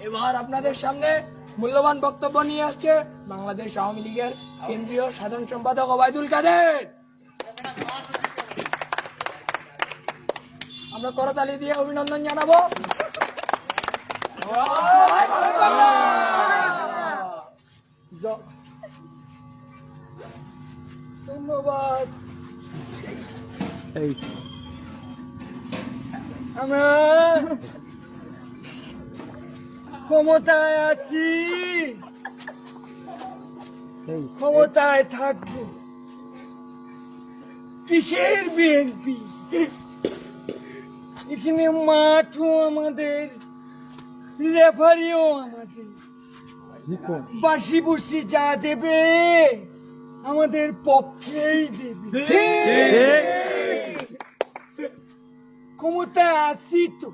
এবার আপনাদের সামনে মূল্যবান বক্তব্য নিয়ে আসছে বাংলাদেশ আওয়ামী লীগের কেন্দ্রীয় সাধারণ সম্পাদক ওবায়দুল কাদের। আমরা করতালি দিয়ে অভিনন্দন জানাবো। ধন্যবাদ। আমরা ক্ষমতায় আছি, ক্ষমতায় থাকবো। কিসের বিএনপি? এখানে মাঠও আমাদের, রেফারিও আমাদের। বাসি বুসি যা দেবে আমাদের পক্ষেই দেবে। ক্ষমতায় আছি তো